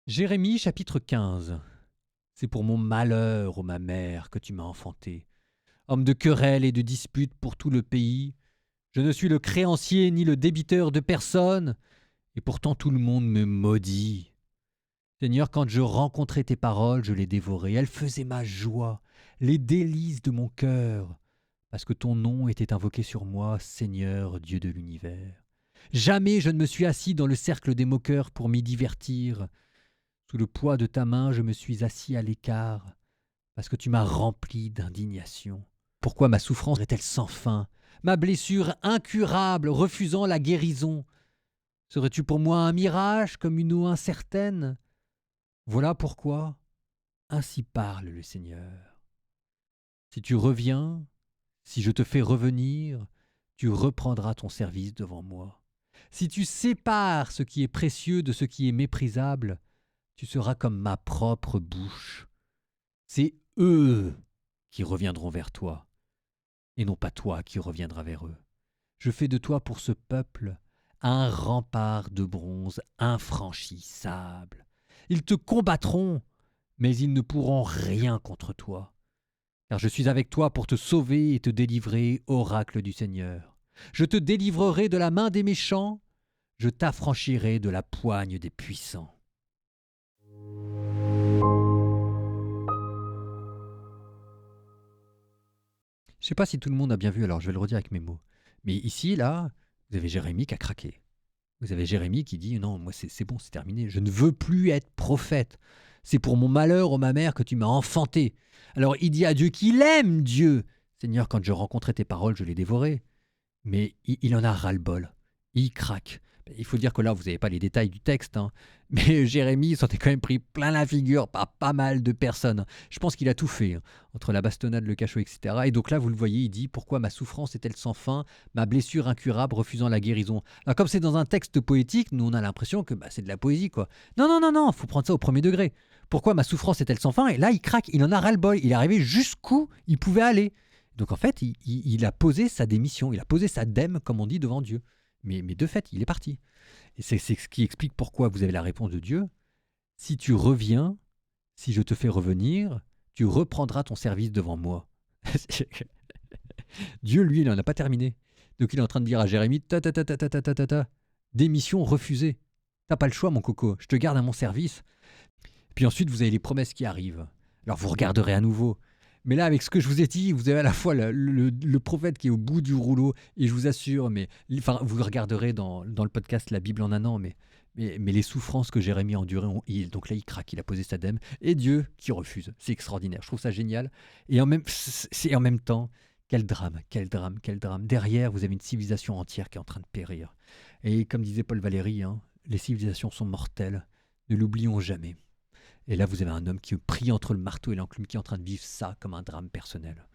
Jérémie chapitre 15. C'est pour mon malheur, ô ma mère, que tu m'as enfanté. Homme de querelles et de disputes pour tout le pays, je ne suis le créancier ni le débiteur de personne, et pourtant tout le monde me maudit. Seigneur, quand je rencontrais tes paroles, je les dévorais. Elles faisaient ma joie, les délices de mon cœur, parce que ton nom était invoqué sur moi, Seigneur, Dieu de l'univers. Jamais je ne me suis assis dans le cercle des moqueurs pour m'y divertir. Sous le poids de ta main, je me suis assis à l'écart, parce que tu m'as rempli d'indignation. Pourquoi ma souffrance est-elle sans fin, ma blessure incurable, refusant la guérison? Serais-tu pour moi un mirage, comme une eau incertaine? Voilà pourquoi, ainsi parle le Seigneur. Si tu reviens, si je te fais revenir, tu reprendras ton service devant moi. Si tu sépares ce qui est précieux de ce qui est méprisable, tu seras comme ma propre bouche. C'est eux qui reviendront vers toi, et non pas toi qui reviendras vers eux. Je fais de toi pour ce peuple un rempart de bronze infranchissable. Ils te combattront, mais ils ne pourront rien contre toi. Car je suis avec toi pour te sauver et te délivrer, oracle du Seigneur. Je te délivrerai de la main des méchants, je t'affranchirai de la poigne des puissants. Je ne sais pas si tout le monde a bien vu, alors je vais le redire avec mes mots. Mais ici, là, vous avez Jérémie qui a craqué. Vous avez Jérémie qui dit non, moi c'est bon, c'est terminé. Je ne veux plus être prophète. C'est pour mon malheur, ô ma mère, que tu m'as enfanté. Alors il dit à Dieu qu'il aime Dieu. Seigneur, quand je rencontrais tes paroles, je les dévorais. Mais il en a ras-le-bol. Il craque. Il faut dire que là, vous n'avez pas les détails du texte, hein. Mais Jérémie s'en est quand même pris plein la figure par pas mal de personnes. Je pense qu'il a tout fait, hein, entre la bastonnade, le cachot, etc. Et donc là, vous le voyez, il dit « Pourquoi ma souffrance est-elle sans fin, ma blessure incurable refusant la guérison ?» Alors comme c'est dans un texte poétique, nous on a l'impression que c'est de la poésie, quoi. Non, non, non, non, faut prendre ça au premier degré. Pourquoi ma souffrance est-elle sans fin? Et là, il craque, il en a ras-le-bol, il est arrivé jusqu'où il pouvait aller. Donc en fait, il a posé sa démission, il a posé sa dème, comme on dit, devant Dieu. Mais de fait, il est parti. Et c'est ce qui explique pourquoi vous avez la réponse de Dieu. Si tu reviens, si je te fais revenir, tu reprendras ton service devant moi. Dieu, lui, il n'en a pas terminé. Donc il est en train de dire à Jérémie, ta, démission refusée. T'as pas le choix, mon coco, je te garde à mon service. Puis ensuite, vous avez les promesses qui arrivent. Alors vous regarderez à nouveau. Mais là, avec ce que je vous ai dit, vous avez à la fois le prophète qui est au bout du rouleau, et je vous assure, enfin, vous regarderez dans le podcast La Bible en un an, mais les souffrances que Jérémie a endurées, donc là, il craque, il a posé sa dème, et Dieu qui refuse. C'est extraordinaire, je trouve ça génial. Et en même temps, quel drame, quel drame, quel drame. Derrière, vous avez une civilisation entière qui est en train de périr. Et comme disait Paul Valéry, hein, les civilisations sont mortelles, ne l'oublions jamais. Et là, vous avez un homme qui prie entre le marteau et l'enclume, qui est en train de vivre ça comme un drame personnel.